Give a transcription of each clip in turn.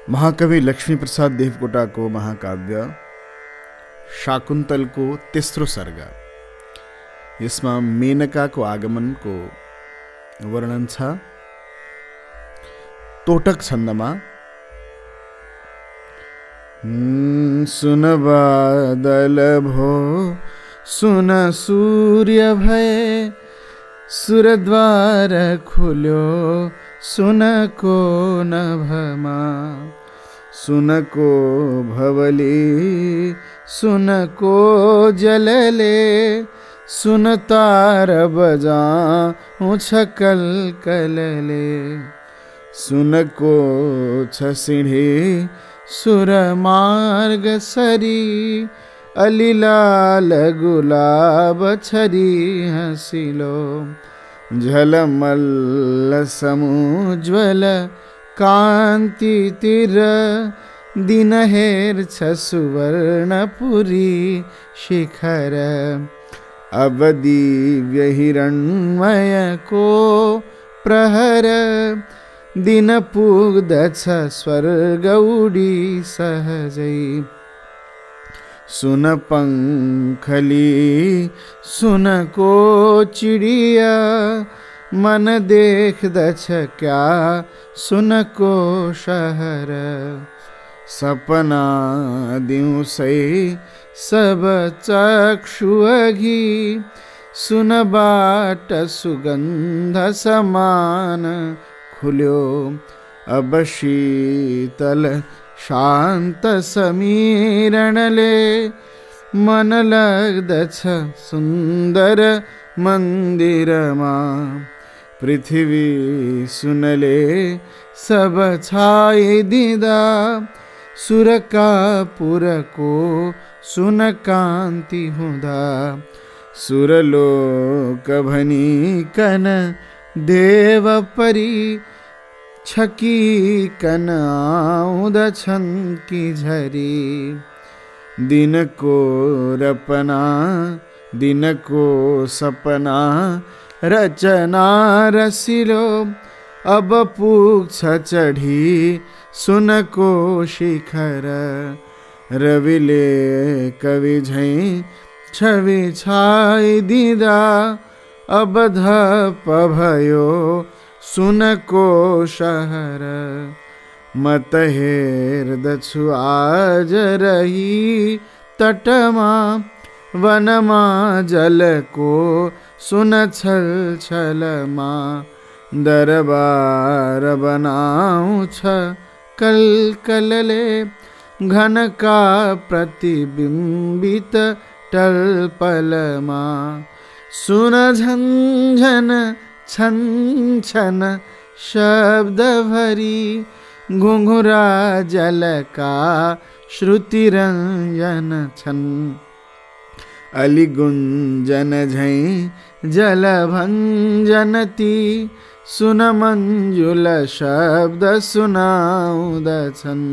महाकवि लक्ष्मी प्रसाद देवकोटा को महाकाव्य शाकुन्तलको तेस्रो सर्ग। यसमा मेनकाको आगमनको वर्णन छ। तोटक छन्दमा सुन बादल भो सुन सूर्य भए, सुरद्वार खुल्यो सुनको नभमा, सुनको भवली सुनको जलले, सुन तार बजाऊँ छकल कलले, सुनको छ सिंढी सुर मार्ग सरी, अलिलाल गुलाब छरी हसिलो, झलमल्ल समुज्वल कांति तिर, दिन हेर छ सुवर्णपुरी शिखर, अब दिव्य हिरण्मय को प्रहर, दिन पुग्दछ स्वर्ग उडी सहजै, सुन पंखली सुनको चिड़िया, मन देखदछ क्या सुनको शहर, सपना दिउँसै सब चक्षु अघि, सुन बाट सुगंध समान खुल्यो, अब शीतल शांत समीरणले, मन लाग्दछ सुंदर मंदिरमा, पृथ्वी सुनले सब छाइदिँदा, सुरका पुरको सुन कान्ति हुँदा, सुरलोक भनिकन देव परी, छकी कन आउँदछन् की झरी, दिनको रपना दिनको सपना रचना रसिलो, अब पुग्छ चढी सुनको शिखर, रविले कवि झैं छवि छाइदिँदा, अब धप भयो सुनको शहर, मत हेर्दछु आज रही तटमा, वनमा जलको सुन छल छलमा, दरबार बनाउँछ कलकलले, घन का प्रतिबिम्बित टलपलमा, सुन झन्झन छन छन शब्द भरी, घुंघुरा जल का श्रुति रंजन छन, अली गुंजन झैं जल भंजनती, सुन मंजुल शब्द सुनाउँदछन्,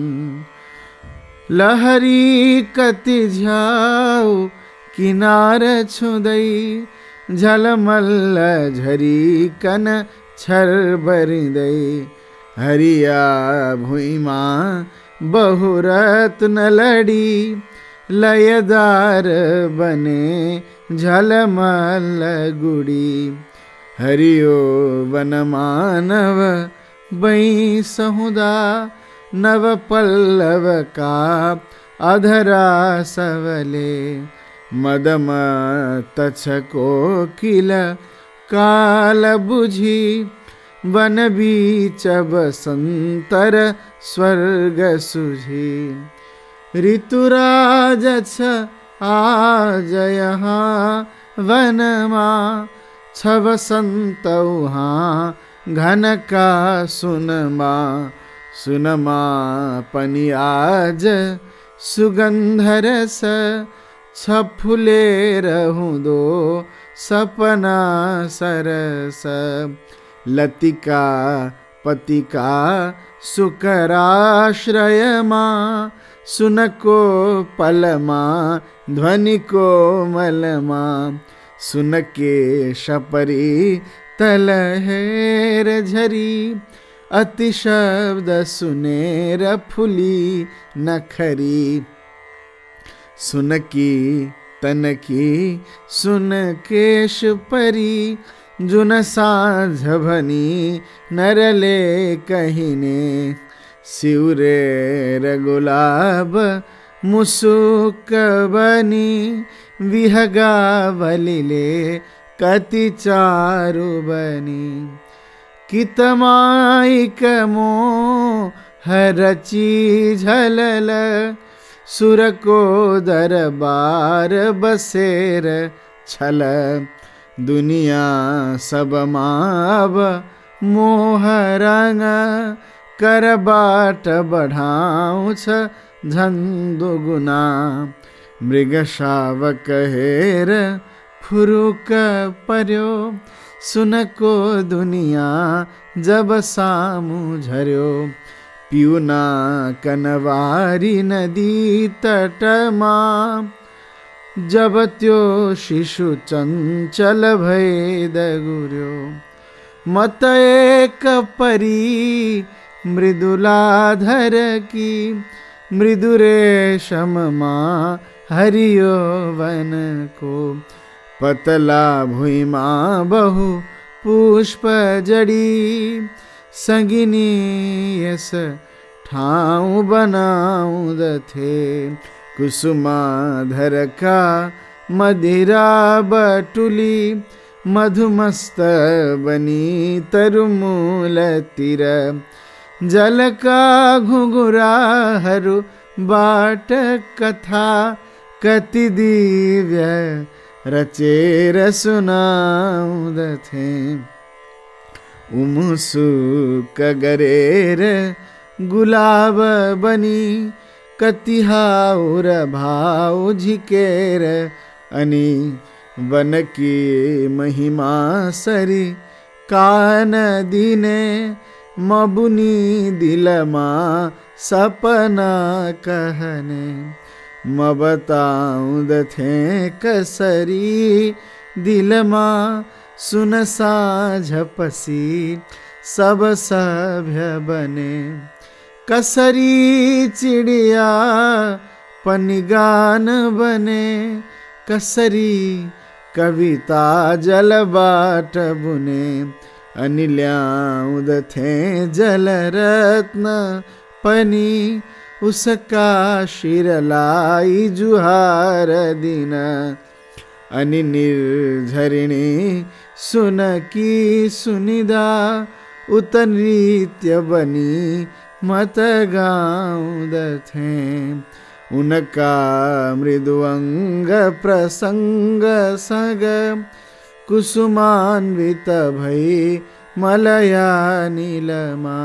लहरी कति झ्याउ किनार छुँदै, झलमल्ल झरी कन छरबरिँदै, हरिया भुइँमा बहुरत्न लडी, लयदार बने झलमल्ल गुडी, हरियो वनमा नव बैसहुँदा, नव पल्लव का अधरा सवले, मदमत छ कोकिल काल बुझी, वन बीच बसंतर स्वर्ग सुझी, ऋतुराज छ आज यहाँ वनमा, छ बसंत उहाँ घन का सुनमा, सुनमा पनि आज सुगंध रस, छ फुलेर हुँदो सपना सरस, लतिका पतिका सुकराश्रयमा, सुनको पलमा ध्वनिको मलमा, सुनके शपरी तल हेर झरी, अति शब्द सुनेर फुली नखरी। सुन की तन की सुन केश परी, जुन साँझ भनी नरले कहिने। सिउरेर गुलाब मुसुक बनी, विहगा बलिले कति चारु बनी। कितमाइक मोहरची झलल, सुर को दरबार बसेर छल। दुनिया सब माब मोह रंग, कर बाट बढ़ाउँछ झन्दुगुना। मृग शावक हेर फुरुक पर्यो, सुनको दुनिया जब सामु झर्यो। पिउना कनवारी नदी तटमा, जब त्यो शिशु चञ्चल भई दगुर्यो। मत एक परी मृदुलाधर की, मृदु रेशममा हरियो वन को। पतला भुइमा बहु पुष्प जड़ी, संगिनी यस ठाउँ बनाउँदथे। कुसुमाधर का मदिरा बटुली, मधुमस्त बनी तरुमूल तिर। जल का घुंघराहरू बाट कथा, कति दिव्य रचेर सुनाउँदथे। उमुसुक गरेर गुलाब बनी, कति हाउर भाव झिकेर अनि। वन की महिमा सरी कान दिने, मबुनी दिलमा सपना कहने। म बताउँदथे कसरी दिलमा, सुन साँझ पसी सब सभ्य बने। कसरी चिड़िया पनिगान बने, कसरी कविता जल बाट बुने। अनिल्याउँदथे जल रत्न पनी, उसका शिरलाई जुहार दिन। अनि निर्झरिणी सुन की सुनिदा, उत नृत्य बनी मत गाउँदथे। उनका मृदु अंग प्रसंग सग, कुसुमान्वित भई मलया नीलमा।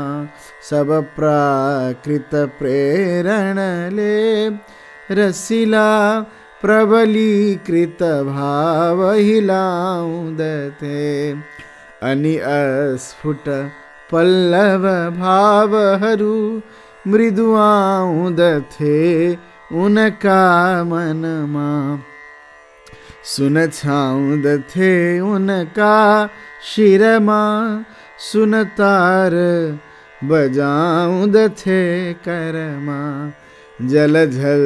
सब प्राकृत प्रेरण ले, रसिला प्रबलीकृत भाव हिलाउँदथे। अनि अस्फुट पल्लव भावहरू मृदु आउँदथे उनका मनमा। सुन छाउँदथे उनका शिरमा, सुन तार बजाउँदथे करमा। जल झल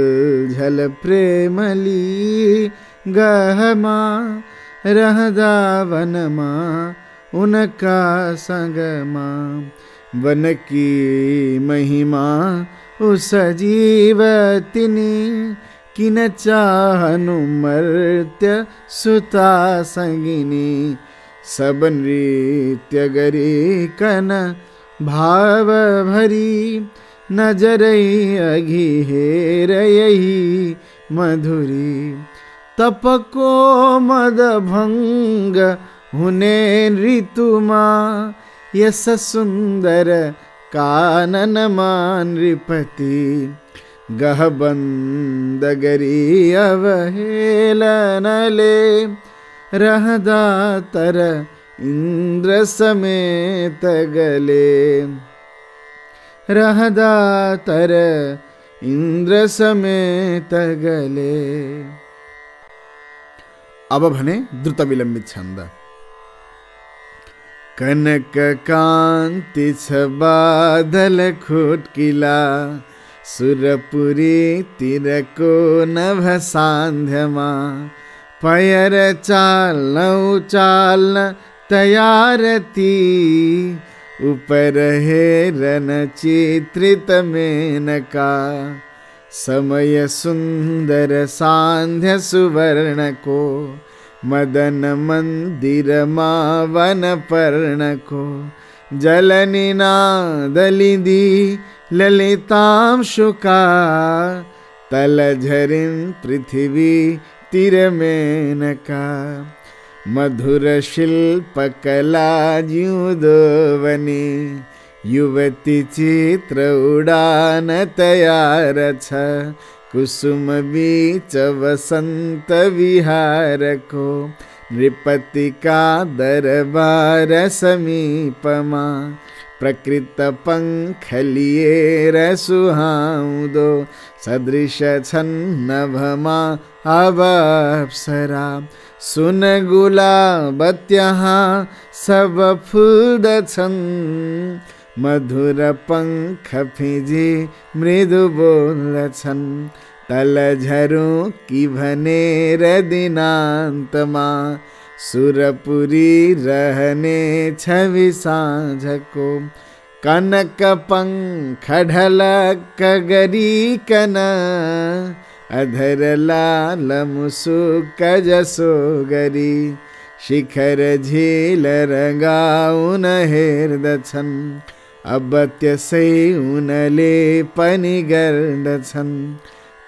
झल प्रेमली गहमा, रहदा वनमा उनका संगमा। वन की महिमा उस जीवतिनी, किन चाहनु मर्त्य सुता संगिनी। सब नृत्य गरी कन भाव भरी, नजरई अघि हेर यही मधुरी। तप को मद भंग हुने ऋतुमा, यस सुंदर कानन मान नृपति। गह बंद गरी अवहेलन ले, रहदा तर इंद्र समेत गले। रहदा तर इंद्र समेत गले। अब भने द्रुत विलम्बित छन्द। कनक कान्ति छ बादल खुट्किला सुरपुरी तिरको नभ सान्ध्यमा पयर चाल्न उचाल्न तयार ती ऊपर हेरन चित्रित मेनका समय सुन्दर सान्ध्य सुवर्णको मदन मन्दिरमा वन पर्णको जलनिनादलिदी ललितांशुका तल झरिन् पृथिवी तिरमेनका मधुर शिल्पकला ज्युदोवने युवती चित्र उडान तयार छ कुसुम बीच वसन्त विहारको नृपतिका दरबार समीपमा प्रकृत पंख लिएर सुहाउँदो सदृश छन् नभमा अब अप्सरा सुन गुलाब त्यहाँ सब फुल्दछन् मधुर पंख फिजी मृदु बोल्दछन् तल झरौँ कि भनेर दिनान्तमा सुरपुरी रहने छवि साँझको कनक पंख ढलक गरिकन अधर लाल मुसुक जसो गरी शिखर झील रंगाउन हेर्दछन् अब त्यसै उनले पनि गर्दछन्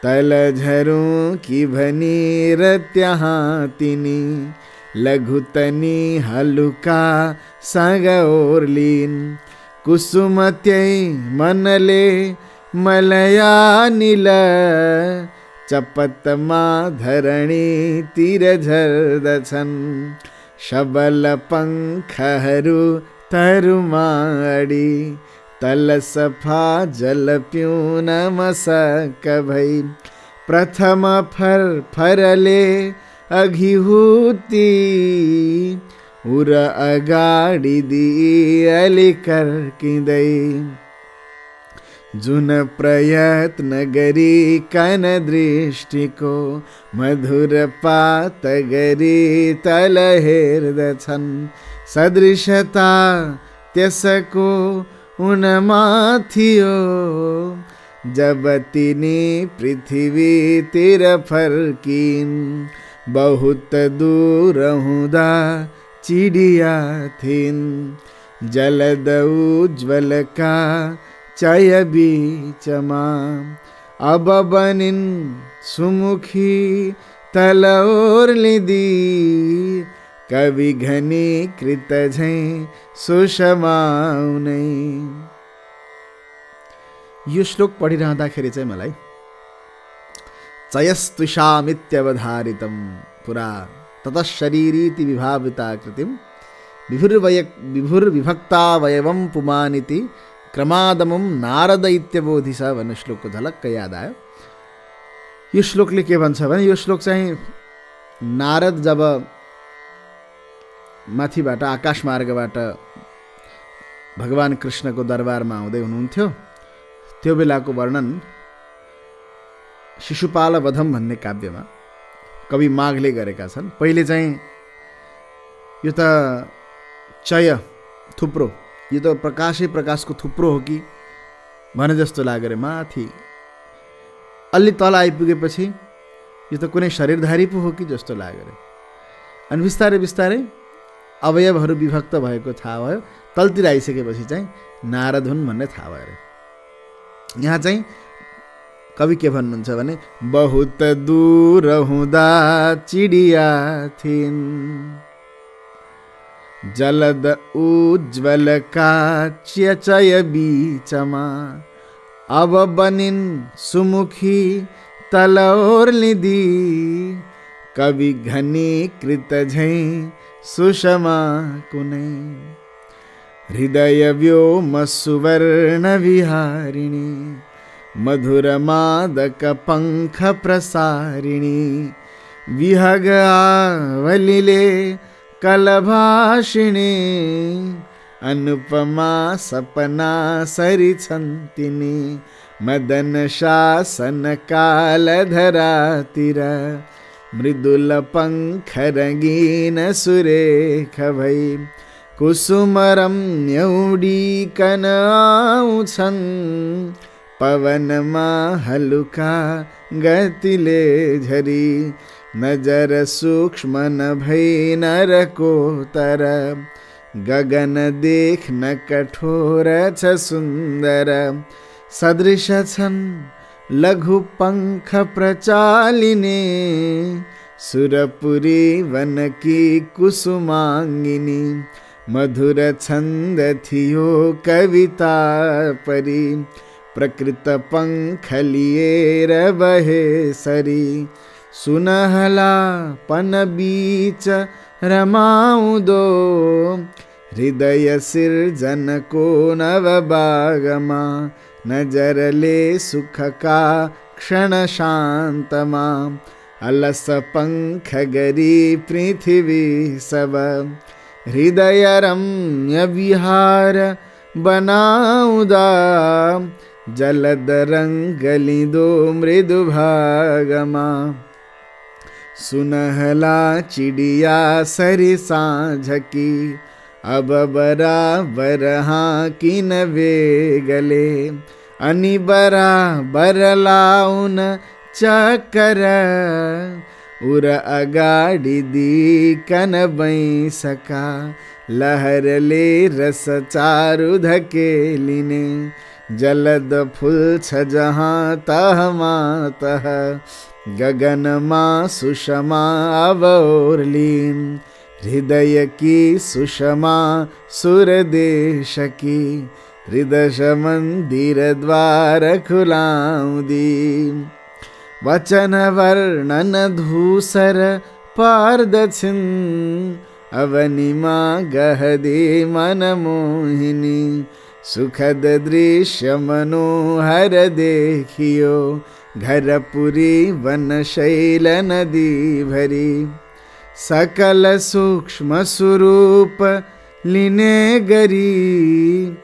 तल झरौँ कि भनेर त्यहाँ तिनी लघुतनी हलुका सँग ओर्लिन् कुसुम त्यही मनले मलया निल चपतमा धरणी तिर झर्दछन् शबल पंखहरू तरुमा अडी तल सफा जल पिउन मसक भई प्रथम फरफरले अघि हुती उर अगाडि दिई अलि कर्किँदै जुन प्रयत्न गरिकन दृष्टिको मधुर पात गरी तल हेर्दछन् सदृशता त्यसको उनमा थियो जब तिनी पृथ्वीतिर फर्किन् बहुत दूर हुँदा चिडिया थिइन् जलद उज्ज्वलका चय बीचमा अब बनिन् सुमुखी तल ओर्लिदी कवि घनीकृत झैं सुषमाउनै। यो श्लोक पढिरहँदाखेरि चाहिँ मलाई चयस्तुषामित्यवधारितं पुरा ततः शरीरीति विभाविताकृतिं विभुर्विभक्तावयवं पुमानिति क्रमादमं नारद इत्यबोधिस भन्ने श्लोकको झलक्क याद आयो। यो श्लोकले के भन्छ भने यो श्लोक चाहिँ नारद जब माथिबाट आकाश मार्गबाट भगवान कृष्णको दरबारमा आउँदै हुनुहुन्थ्यो त्यो बेलाको वर्णन शिशुपाल वधम भन्ने काव्यमा कवि माघले गरेका छन्। पहिले चाहिँ यो त चय थुप्रो यो त प्रकाशै प्रकाशको थुप्रो हो कि भने जस्तो लाग्यो रे माथि अलि तल आइपुगेपछि यो त कुनै शरीरधारी पो हो कि जस्तो लाग्यो रे अनि बिस्तारै बिस्तारै अवयवहरू विभक्त भएको थाहा भयो तलतिर आइसकेपछि चाहिँ नारद हुन् भन्ने थाहा भयो रे। यहाँ चाहिँ कवि के भन्नुहुन्छ भने बहुत दूर हुँदा चिडिया थिइन् जलद उज्ज्वल का चय बीचमा अब बनिन् सुमुखी तल ओर्लिदी कवि घनीकृत झैं सुषमा कुनै हृदय व्योम सुवर्ण विहारिणी मधुर मादक पंख प्रसारिणी विहग आवलिले कलभाषिणी अनुपमा सपना सरी छन्तिनी मदन शासन कालधरा तिर मृदुल पंख रंगीन सुरेख भई कुसुम रम्य उडीकन आउँछन् पवनमा हलुका गतिले झरी नजर सूक्ष्म नभई नरको तर गगन देख्न कठोर छ सुन्दर सदृश छन् लघु पंख प्रचालिने सुरपुरी वनकी कुसुमांगिनी मधुर छंद थियो कविता परी प्रकृत पंख लिएर बहे सरी सुनहला पन बीच रमाउँदो हृदय सिर्जन को नव बागमा नजरले सुख का क्षण शान्तमा अलस पंख गरी पृथ्वी सब हृदय रम्य विहार बनाउँदा जलद रंगलिदो मृदु भागमा सुनहला चिड़िया सरी साँझकी अब बराबर हाँ किन वेगले अनि बराबर लाउन चक्कर उर अगाडि दिकन बैसका लहरले रस चारु धकेलिने जलद फूल छ जहाँ तहमा तह गगनमा सुषमा अब ओर्लिन् हृदय की सुषमा सुरदेश की हृदय मंदिर द्वार खुलाउँदी वचन वर्णन धूसर पार्दछिन् अवनिमा गहदे मनमोहिनी सुखद दृश्य मनोहर देखियो घरपुरी वन शैल नदी भरी सकल सूक्ष्म स्वरूप लिने गरी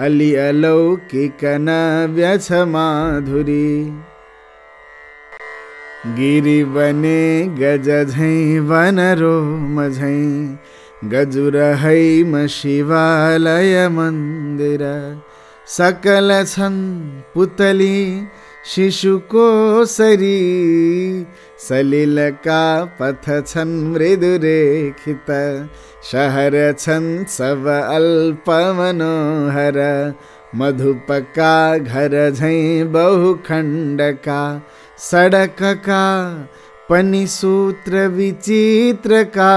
अलि अलौकिक नव्य छ माधुरी गिरी बने गज झैं वन रोम झैं गजुर हैम शिवालय मंदिर सकल छन् पुतली शिशुको सरी सलिल का पथ छन् मृदु रेखित शहर छन् सब अल्प मनोहर मधुप का घर झैं बहुखण्ड का सड़क का पनि सूत्र विचित्र का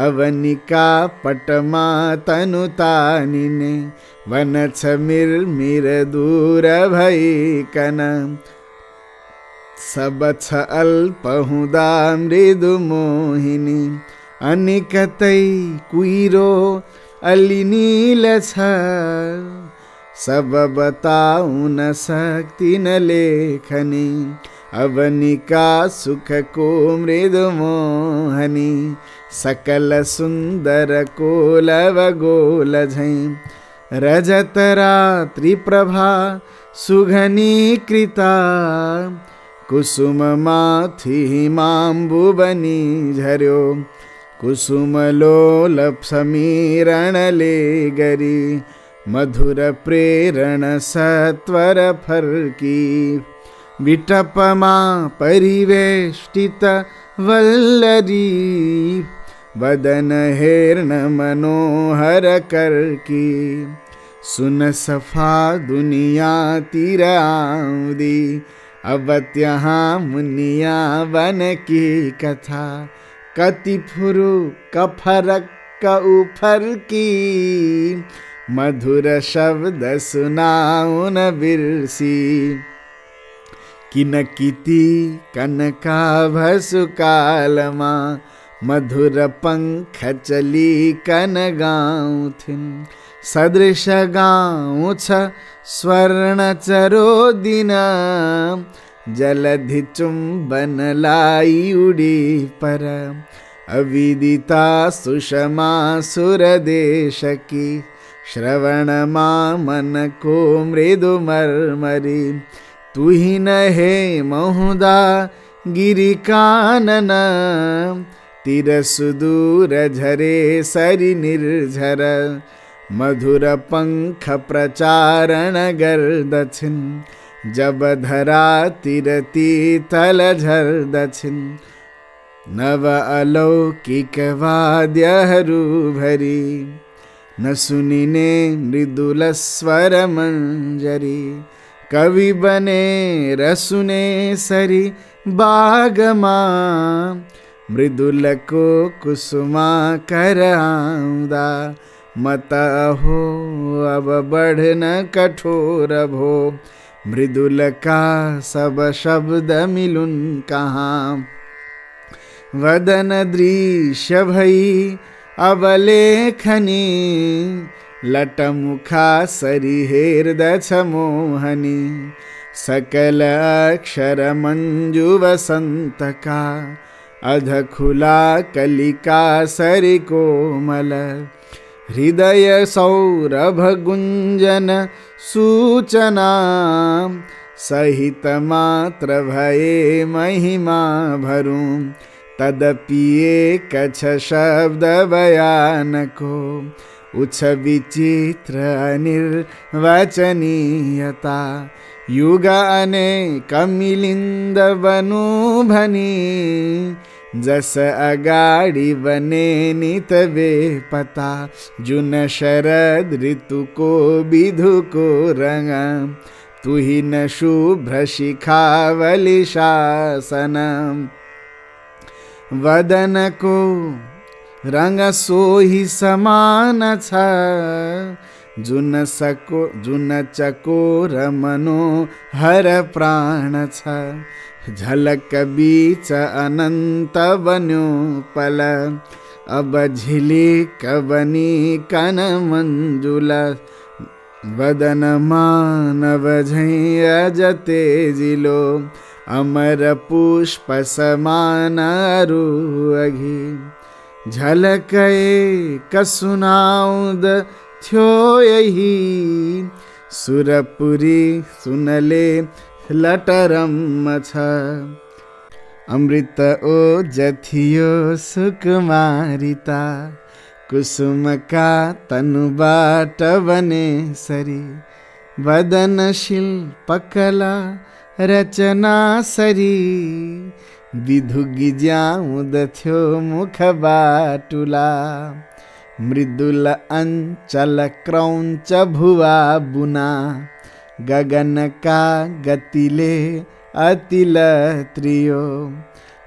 अवनिका पटमा तनु तानिने वन छ मिर दूर भइकन सब छ अल्प हुँदा मृदु मोहिनी अनि कतै कुइरो अलि नील छ सब बताउन सक्तिन लेखनी अवनिका सुख को मृदु मोहनी सकल सुंदर कोलव गोल झैं रजत रात्रि प्रभा सुघनी कृता कुसुम माथि हिमाम्बु बनी झर्यो कुसुम लोलप समीरण ले गरी मधुर प्रेरण सत्वर फर्की विटपमा परिवेष्टित वल्लरी वदन हेर्ण मनोहर करकी सुन सफा दुनिया तिर आउँदी अब त्यहाँ मुनिया वन की कथा कति फुरु कफरक उफर की मधुर शब्द सुनाउन बिर्सी किनकिती कनकाभसु कालमा मधुर पंख चली कन गाउँथिन् सदृश गाउँ छ स्वर्ण चरो दिन जलधि चुम्बन लाई उडी पर अविदिता सुषमा सुरदेश की, श्रवणमा मन को मृदु मर्मरी। तू ही न हे महुदा गिरि कानन, तिर सुदूर झरे सरि निर्झर। मधुर पंख प्रचारण गर्दछिन, जब धरा तीरती तल झर दक्षिण। नव अलौकिक वाद्यहरू भरी, न सुनिने मृदुल स्वर मंजरी। कवि बने रसुने सरी बागमा, मृदुल को कुसुमा कर आउँदा। मत हो अब बढ़न कठोर भो, मृदुल का सब शब्द मिलुन कहाँ। वदन दृश्य भई अब लेखनी, लटमुखा सरी हेर्दछ मोहनी। सकल अक्षर मंजु वसंत का, अध खुला कलिका सरी कोमल। हृदय सौरभ गुंजन सूचना, सहित मात्र भये महिमा भरूं। तदपिए कछ शब्द बयान को, उच्च विचित्र अनिर्वचनीयता। युग अनेक मिलिंद बनु भनी, जस अगाड़ी बने नित वे पता। जुन शरद ऋतु को विधु को रंगा, तू ही न शुभ्र शिखावली शासन। वदन को रंग सोही समान छ, जुन चकोर मनो हर प्राण छ। झलक बीच अनंत बन्यो पल, अब झिलिक बनी कन मंजुल। वदन मानव झै अजते जिलो, अमर पुष्प समान अरु अघि। झलकए कसुनाउद थ्यो यही, सुरपुरी सुनले लटरम छ। अमृत ओज थियो सुकुमारिता, कुसुम का तनुबाट बने सरी। वदन शिल्पकला रचना सरी, विधु गिज्याउद थ्यो मुख बाटुला। मृदुल अंचल क्रौंच भुवा बुना, गगन का गतिले अतिल त्रियो।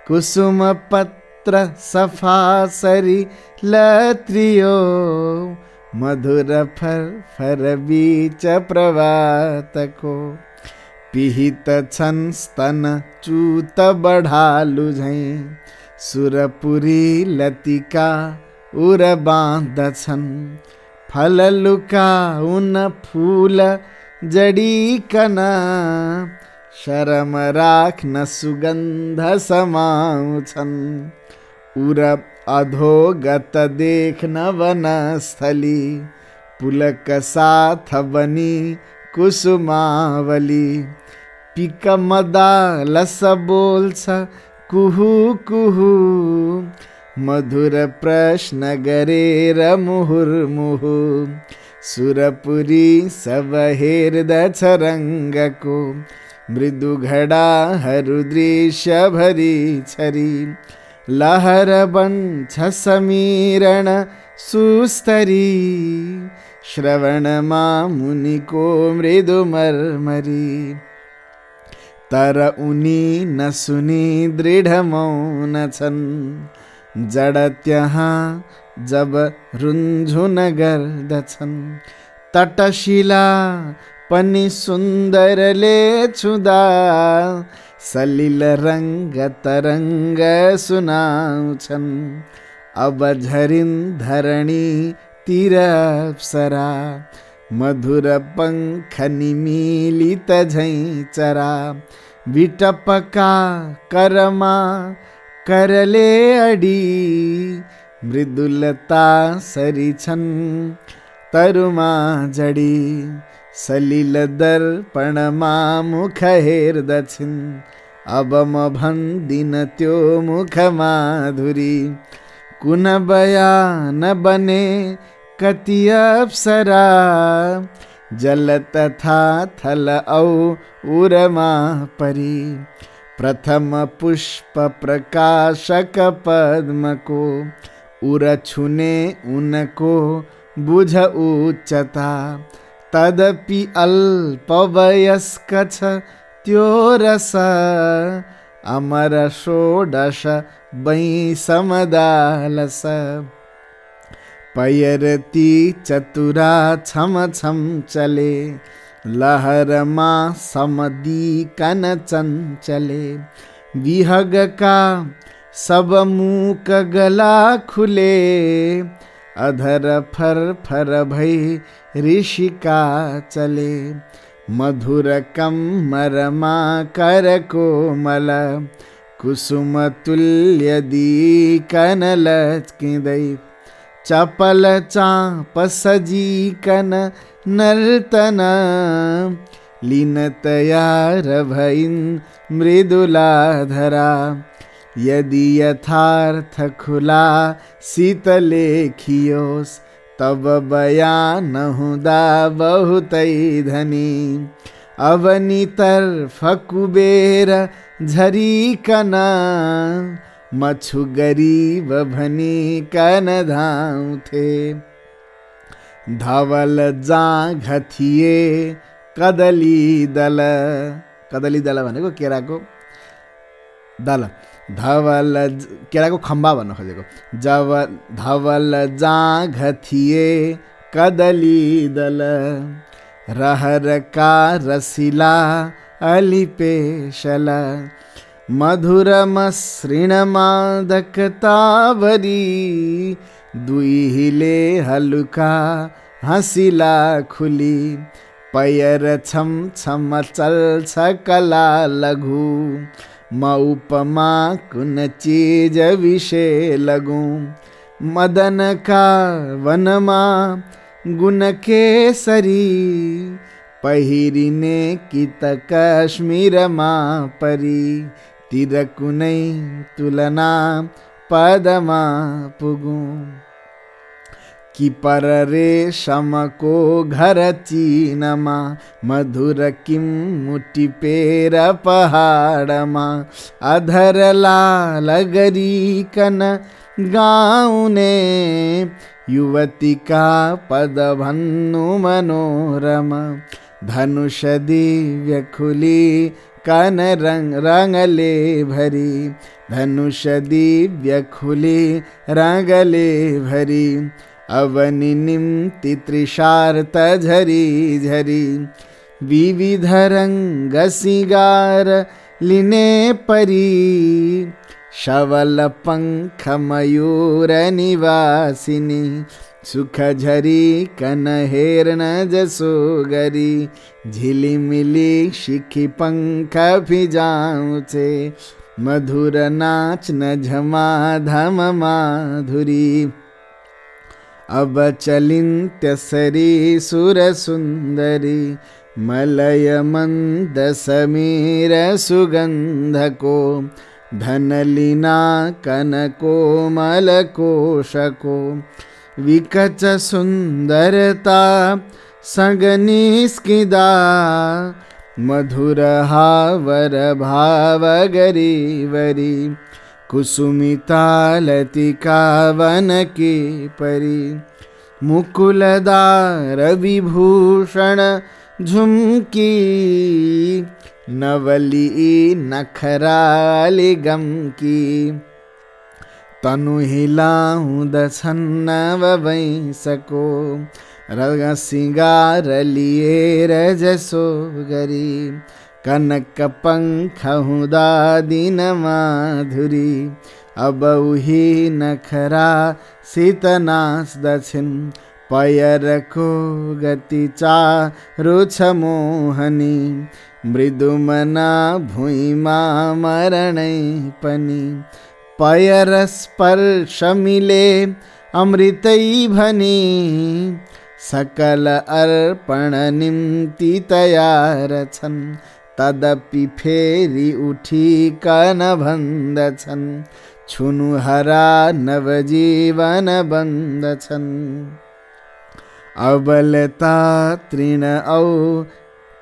कुसुम पत्र सफा सरी लत्रियो, मधुर फर फर बीच प्रभात को। पिहित छन् स्तन चूत बढ़ालु झै, सुरपुरी लतिका उर बाँधछन्। फल लुका उन फूल जडी कना, शरम राख्न सुगंध समाउँछन्। उर अधोगत देख्न वनस्थली, पुलक साथ बनी कुसुमावली। पिक मदालस बोल्छ कुहु कुहु, मधुर प्रश्न गरेर मुहुर्मुहु। सुरपुरी सब हेर्दछ रङ्गको, मृदु घडाहरू दृश्य भरी छरी। लहर बन्छ समीरण सुस्तरी, श्रवणमा मुनिको मृदु मर्मरी। तर उनी न सुनी दृढ मौन छन्, जड त्यहाँ जब रुन्झुन गर्दछन्। तटशिला पनि सुन्दरले छुँदा, सलिल रङ्ग तरङ्ग सुनाउँछन्। अब झरिन् धरणी तिर अप्सरा, मधुर पंख निमीलित झै चरा। विटपका करमा करले अडी मृदुलता सरी छन् तरुमा जडी सलिल दर्पणमा मुख हेर्दछिन् अब म भन्दिन त्यो मुख माधुरी कुन बयान बने कति अप्सरा जल तथा थल औ उरमा परी प्रथम पुष्प प्रकाशक पद्म को उर छुने उनको बुझ उच्चता तदपि अल्प वयस्क छ त्यो रस अमर षोडश बै समदालस पयरती चतुरा छम छम चले लहरमा समदीकन चंचले विहग का सब मूक गला खुले अधर फर फर भई ऋषिका चले मधुर कम्मरमा कर कोमल कुसुम तुल्य दी कनल लचकिँदै चपल चाप सजी कन नर्तन लीन तयार भइन् मृदुला धरा यदि यथार्थ खुला सित लेखियोस् तब बयान हुँदा बहुतै धनी अवनी तर्फ कुबेर झरिकन मछु गरीब भनी कन धाउँथे धवल जाँघ थिए कदली दल भनेको केराको दल धवल केराको खम्बा भन्न खोजेको जब धवल जाँघ थिए कदली दल रहर का रसिला अलिपेशल मधुर मसृण मादकतावरी दुईहिले हलुका हँसिला खुली पयर छम छम चल्छ कला लघु म उपमा कुन चीज विषय लगूं मदन का वनमा गुण केसरी पहिरिने कित कश्मीरमा परी तिर कुनै तुलना पदमा पुगुं कि पर रेशमको घर चीनमा मधुर किम मुट्टी पेर पहाडमा अधर लाल गरिकन गाउने युवतीका पद भन्नु मनोरम धनुष दिव्य खुली कन रंगले भरी धनुष दिव्य खुली रंगले भरी अवनि निम्ति त्रिशार्त झरी झरी विविध रंग सिंगार लिने परी शवल पंख मयूर निवासिनी सुख झरी कन हेरन जसो गरी झिलिमिली शिखी पंख फिजाउँछे मधुर नाच्न झमा धम माधुरी अब चलिन् त्यसरी सुर सुन्दरी मलय मन्द समीर सुगन्धको धनलीना कनकोमल कोशको विकच सुन्दरता संग निस्किदा मधुर हावर भाव गरीवरी कुसुमिता लतिका वन की परी मुकुलदार विभूषण झुमकी नवली नखराली गमकी तनु हिलाउँदछन् नव वैंसको रग सिंगार लिएर जसो गरी कनक पंख हुँदा दिन माधुरी अब उही नखरा सित नाच्दछिन् पयरको गति चारु छ मोहनी मृदुमना भुइँमा मरणै पनि पयर स्पर्श मिले अमृतै भनी, सकल अर्पण निम्ति तयार छन्, तदपि फेरि उठी कन भन्दछन्, छुनुहरा नवजीवन बन्दछन्। अबलता तृण औ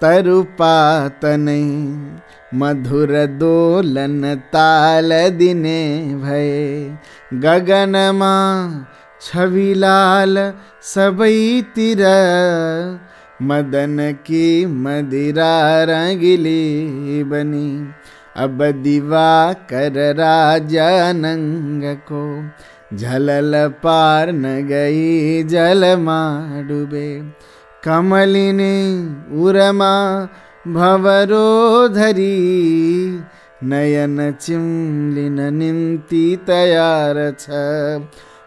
तरुपात नै, मधुर दोलन ताल दिने भए, गगनमा छविलाल सबैतिर, मदन की मदिरा रंगिली बनी। अब दिवाकर राजा नंग को, झलल पार न गई जलमा डूबे, कमलिनी उरमा भवरो धरी, नयन चिम्लिन निम्ति तयार छ,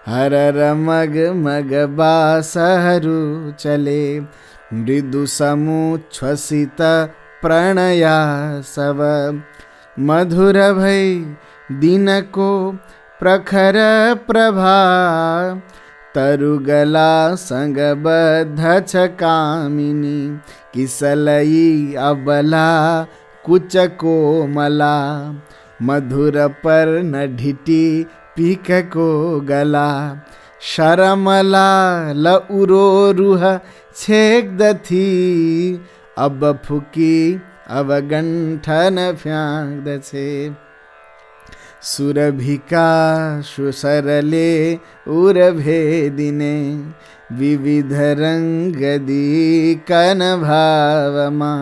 हरर मग मग बासहरू चले, मृदु समुच्छ्वसित प्रणया सब, मधुर भई दिनको प्रखर प्रभा, तरुगला संग बद्ध छ कामिनी, किसलई अबला कुच कोमला, मधुर पर न ढिटी पीक को गला, शरमला लउरो रुह छेक्दथी, अब फुकी अब गंठन फ्याँक्दछे, सुरभिका सुसरले उर भेदिने, विविध रंग दी कन भावमा,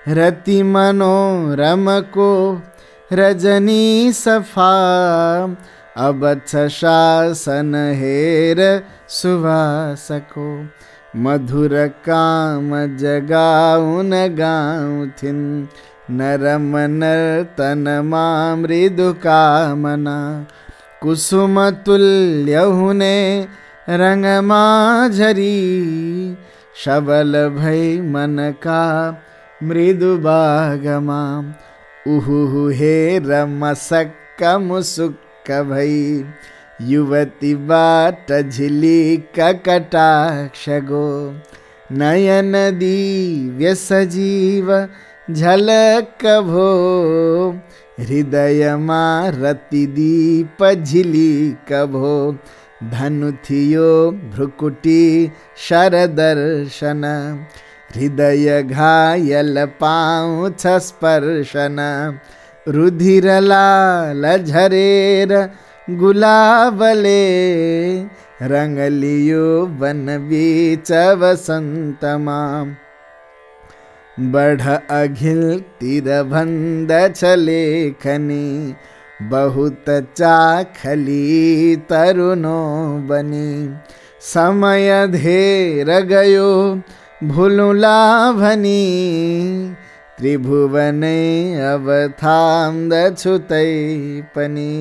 रति मनोरम को रजनी सफा, अब छ शासन हेर सुवासको, मधुर काम जगाउन गाउँथिन्, नरम नर्तनमा मृदु कामना, कुसुम तुल्य हुने रंगमा झरी, शबल भई मन का मृदु बागमा, उहु हे रमसक्क मुसुक्क भई, युवती बाट झिलिक कटाक्ष गो, नयन दिव्य सजीव झलक भो, हृदयमा रति दीप झिलिक भो, धनु थियो भ्रुकुटी शरदर्शन, हृदय घायल पाउँछ स्पर्शन, रुधिर लाल झरेर गुलाबले, रंग लियो वन बीच वसन्तमा, बढ़ अघिल तीरभन्द छलेखनी, बहुत चाखली तरुणो बनी, समय धेर गयो भुलुला भनी, त्रिभुवने अब थाम्दछु तै पनि।